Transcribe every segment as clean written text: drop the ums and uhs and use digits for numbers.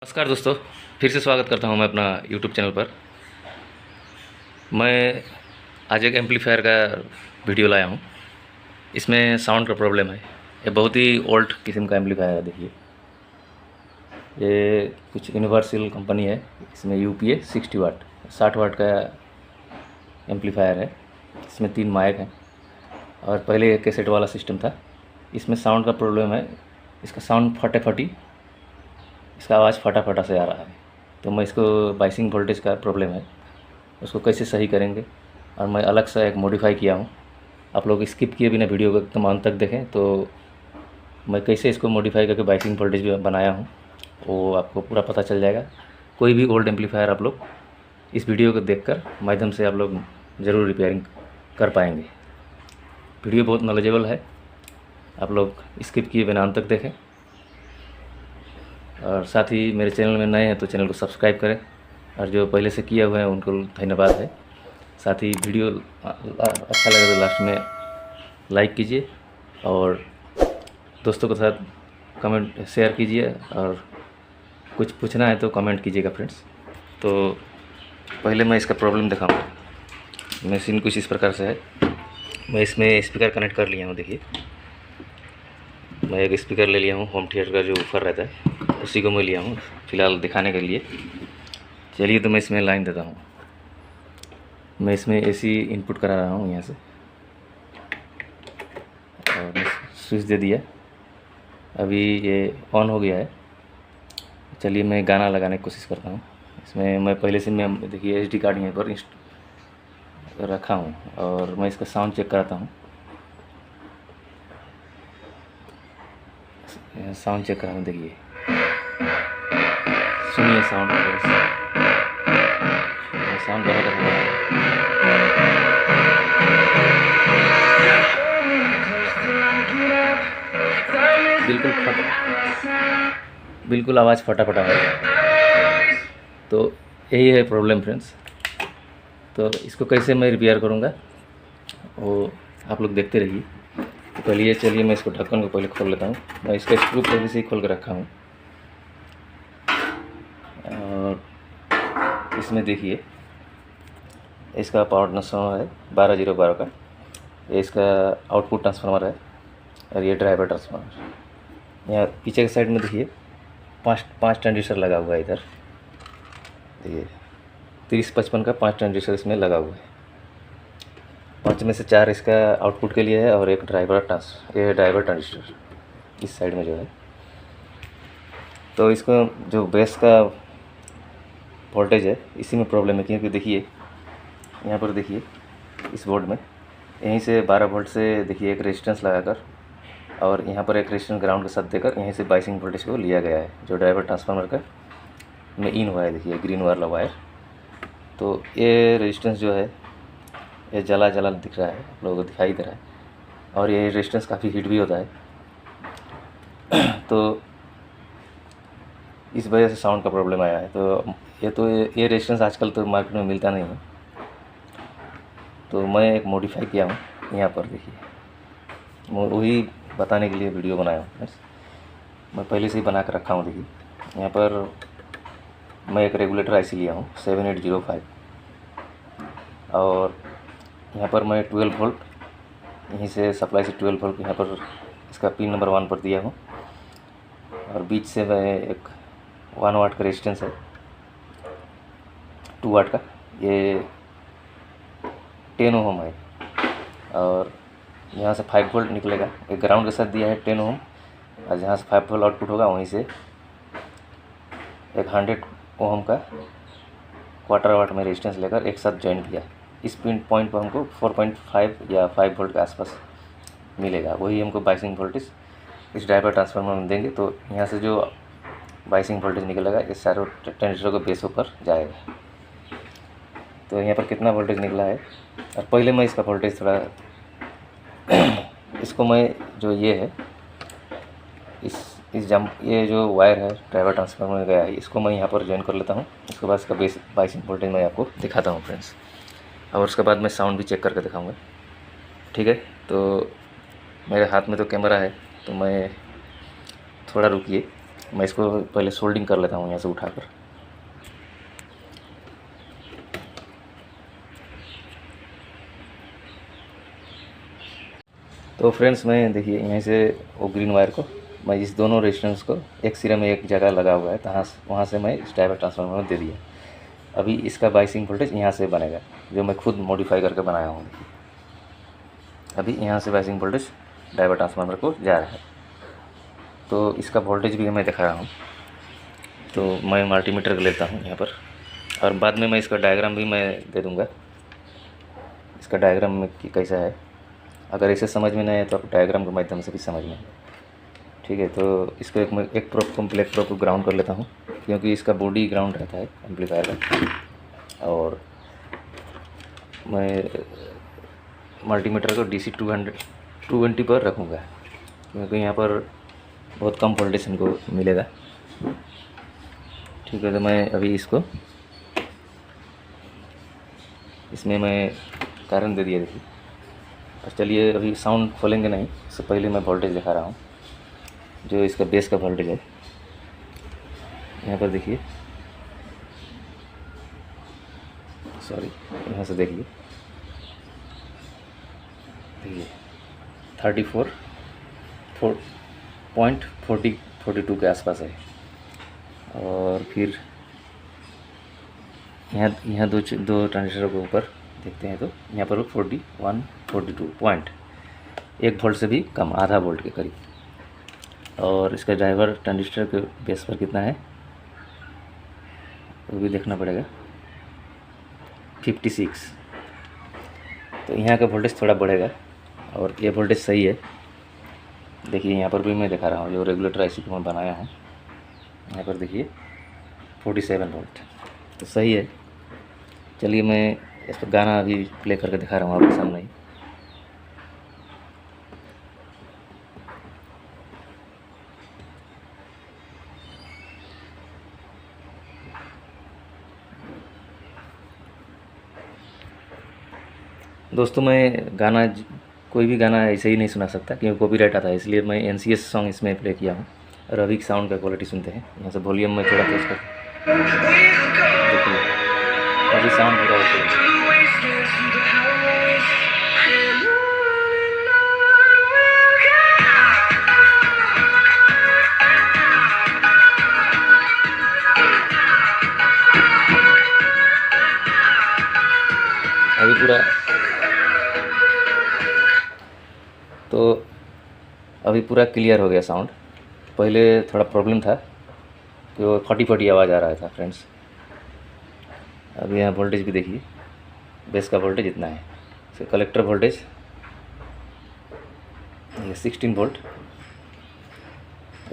नमस्कार दोस्तों, फिर से स्वागत करता हूं मैं अपना YouTube चैनल पर। मैं आज एक एम्पलीफायर का वीडियो लाया हूं। इसमें साउंड का प्रॉब्लम है। ये बहुत ही ओल्ड किस्म का एम्पलीफायर है। देखिए, ये कुछ यूनिवर्सल कंपनी है। इसमें UPA 60 वाट 60 वाट का एम्पलीफायर है। इसमें 3 माइक हैं और पहले एक कैसेट वाला सिस्टम था। इसमें साउंड का प्रॉब्लम है। इसका साउंड फटी इसका आवाज़ फटा से आ रहा है। तो मैं इसको बाइसिंग वोल्टेज का प्रॉब्लम है, उसको कैसे सही करेंगे। और मैं अलग से एक मॉडिफाई किया हूँ। आप लोग स्किप किए बिना वीडियो को एकदम अंत तक देखें तो मैं कैसे इसको मॉडिफाई करके बाइसिंग वोल्टेज भी बनाया हूँ वो आपको पूरा पता चल जाएगा। कोई भी ओल्ड एम्पलीफायर आप लोग इस वीडियो को देखकर माध्यम से आप लोग ज़रूर रिपेयरिंग कर पाएंगे। वीडियो बहुत नॉलेजेबल है, आप लोग स्किप किए बिना अंत तक देखें। और साथ ही मेरे चैनल में नए हैं तो चैनल को सब्सक्राइब करें, और जो पहले से किए हुए हैं उनको धन्यवाद है। साथ ही वीडियो अच्छा लगे तो लास्ट में लाइक कीजिए और दोस्तों के साथ कमेंट शेयर कीजिए, और कुछ पूछना है तो कमेंट कीजिएगा फ्रेंड्स। तो पहले मैं इसका प्रॉब्लम दिखाऊंगा। मशीन कुछ इस प्रकार से है। मैं इसमें स्पीकर कनेक्ट कर लिया हूँ। देखिए, मैं एक स्पीकर ले लिया हूँ होम थिएटर का जो ऊपर रहता है, उसी को मैं लिया हूँ फ़िलहाल दिखाने के लिए। चलिए, तो मैं इसमें लाइन देता हूँ। मैं इसमें AC इनपुट करा रहा हूँ यहाँ से, और मैं स्विच दे दिया। अभी ये ऑन हो गया है। चलिए, मैं गाना लगाने की कोशिश करता हूँ। इसमें मैं पहले से मैं देखिए SD कार्ड यहाँ पर रखा हूँ, और मैं इसका साउंड चेक कराता हूँ। साउंड चेक करा हूँ। देखिए, सुनिए साउंड साउंड बहुत अच्छा है। बिल्कुल आवाज़ फटा है। तो यही है प्रॉब्लम फ्रेंड्स। तो इसको कैसे मैं रिपेयर करूँगा वो आप लोग देखते रहिए। तो पहले चलिए मैं इसको ढक्कन को पहले खोल लेता हूँ। मैं इसका स्क्रू पहले से ही खोल के रखा हूँ। और इसमें देखिए, इसका पावर ट्रांसफार्मर है 12012 का। ये इसका आउटपुट ट्रांसफार्मर है, और ये ड्राइवर ट्रांसफार्मर। यहाँ पीछे के साइड में देखिए पाँच ट्रांजिस्टर लगा हुआ है। इधर देखिए 3055 का 5 ट्रांजिस्टर इसमें लगा हुआ है। 5 में से 4 इसका आउटपुट के लिए है, और एक ड्राइवर ट्रांजिस्टर इस साइड में जो है। तो इसको जो बेस का वोल्टेज है इसी में प्रॉब्लम है, क्योंकि देखिए यहाँ पर देखिए इस बोर्ड में यहीं से 12 वोल्ट से देखिए एक रेजिस्टेंस लगाकर, और यहाँ पर एक रेजिस्टेंस ग्राउंड के साथ देकर यहीं से बाइसिंग वोल्टेज को लिया गया है, जो ड्राइवर ट्रांसफार्मर का में इन हुआ है। देखिए ग्रीन वाला वायर। तो ये रेजिस्टेंस जो है ये जला दिख रहा है, आप लोगों को दिखाई दे रहा है, और ये रेजिस्टेंस काफ़ी हीट भी होता है। तो इस वजह से साउंड का प्रॉब्लम आया है। तो ये रेजिस्टेंस आजकल तो मार्केट में मिलता नहीं है। तो मैं एक मॉडिफाई किया हूँ यहाँ पर। देखिए, मैं वही बताने के लिए वीडियो बनाया हूँ। मैं पहले से ही बना कर रखा हूँ। देखिए, यहाँ पर मैं एक रेगुलेटर IC लिया हूँ 7805, और यहाँ पर मैं 12 वोल्ट यहीं से सप्लाई से 12 वोल्ट यहाँ पर इसका पिन नंबर 1 पर दिया हूँ, और बीच से मैं एक 1 वाट का रेजिस्टेंस है 2 वाट का, ये 10 ओम है, और यहाँ से 5 वोल्ट निकलेगा। एक ग्राउंड के साथ दिया है 10 ओम, और जहाँ से 5 वोल्ट आउटपुट होगा वहीं से एक 100 ओम का क्वार्टर वाट में रेजिस्टेंस लेकर एक साथ जॉइन किया। इस पिन पॉइंट पर हमको 4.5 या 5 वोल्ट के आसपास मिलेगा। वही हमको बाइसिंग वोल्टेज इस ड्राइवर ट्रांसफार्मर में देंगे। तो यहाँ से जो बाइसिंग वोल्टेज निकलेगा इस सारे ट्रांजिस्टर को बेस पर जाएगा। तो यहाँ पर कितना वोल्टेज निकला है, और पहले मैं इसका वोल्टेज थोड़ा इसको मैं जो ये है ये जो वायर है ड्राइवर ट्रांसफार्मर में गया है, इसको मैं यहाँ पर ज्वाइन कर लेता हूँ। उसके बाद इसका बाइसिंग वोल्टेज मैं आपको दिखाता हूँ फ्रेंड्स, और उसके बाद मैं साउंड भी चेक करके दिखाऊँगा। ठीक है, तो मेरे हाथ में तो कैमरा है, तो मैं थोड़ा रुकिए। मैं इसको पहले सोल्डिंग कर लेता हूँ यहाँ से उठाकर। तो फ्रेंड्स मैं देखिए यहाँ से वो ग्रीन वायर को मैं इस दोनों रेजिस्टेंस को एक सिरे में एक जगह लगा हुआ है, तो वहाँ से मैं इस डाइवर्टर ट्रांसफार्मर में दे दिया। अभी इसका बाइसिंग वोल्टेज यहाँ से बनेगा, जो मैं खुद मॉडिफाई करके बनाया हूँ। अभी यहाँ से बाइसिंग वोल्टेज डाइवर्टर ट्रांसफार्मर को जा रहा है, तो इसका वोल्टेज भी मैं दिखा रहा हूँ। तो मैं मल्टीमीटर को लेता हूँ यहाँ पर, और बाद में मैं इसका डायग्राम भी मैं दे दूँगा, इसका डायग्राम में कि कैसा है। अगर इसे समझ में नहीं आए तो आप डायग्राम के माध्यम से भी समझ में, ठीक है। तो इसको एक प्रोब को ब्लैक प्रोब को ग्राउंड कर लेता हूँ, क्योंकि इसका बॉडी ग्राउंड रहता है एम्पलीफायर का। और मैं मल्टीमीटर को DC 220 पर रखूँगा, क्योंकि यहाँ पर बहुत कम वोल्टेज इनको मिलेगा, ठीक है। तो मैं अभी इसको इसमें मैं कारण दे दिया, देखिए। और चलिए अभी साउंड खोलेंगे नहीं, उससे पहले मैं वोल्टेज दिखा रहा हूँ, जो इसका बेस का वोल्टेज है। यहाँ पर देखिए, सॉरी, यहाँ से देखिए 34.42 के आसपास है। और फिर यहाँ दो ट्रांजिस्टर के ऊपर देखते हैं, तो यहाँ पर 41-42.1 वोल्ट से भी कम, आधा वोल्ट के करीब। और इसका ड्राइवर ट्रांजिस्टर के बेस पर कितना है वो भी देखना पड़ेगा, 56। तो यहाँ का वोल्टेज थोड़ा बढ़ेगा, और ये वोल्टेज सही है। देखिए यहाँ पर भी मैं दिखा रहा हूँ, जो रेगुलेटर IC को मैं बनाया हूँ, यहाँ पर देखिए 47 वोल्ट, तो सही है। चलिए मैं इस पर गाना अभी प्ले करके दिखा रहा हूँ आपके सामने ही। दोस्तों मैं गाना कोई भी गाना ऐसे ही नहीं सुना सकता, क्योंकि कॉपीराइट आता है, इसलिए मैं NCS सॉन्ग इसमें प्ले किया हूँ। और अभी साउंड का क्वालिटी सुनते हैं, यहाँ से वॉल्यूम में थोड़ा तेज कर, देखिए अभी साउंड पूरा ओके है। अभी पूरा, तो अभी पूरा क्लियर हो गया साउंड। पहले थोड़ा प्रॉब्लम था कि वो फटी आवाज़ आ रहा था फ्रेंड्स। अभी यहाँ वोल्टेज भी देखिए, बेस का वोल्टेज इतना है। इसका कलेक्टर वोल्टेज ये 16 वोल्ट,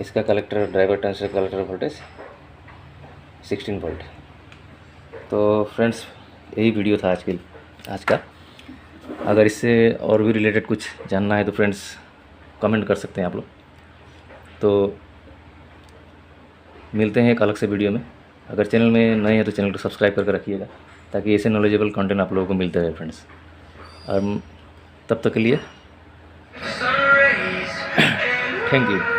इसका collector driver transistor collector voltage 16 volt. तो फ्रेंड्स यही वीडियो था आज का। अगर इससे और भी रिलेटेड कुछ जानना है तो फ्रेंड्स कमेंट कर सकते हैं आप लोग। तो मिलते हैं एक अलग से वीडियो में। अगर चैनल में नए हैं तो चैनल को सब्सक्राइब करके रखिएगा, ताकि ऐसे नॉलेजेबल कंटेंट आप लोगों को मिलते रहे फ्रेंड्स। और तब तक के लिए थैंक यू।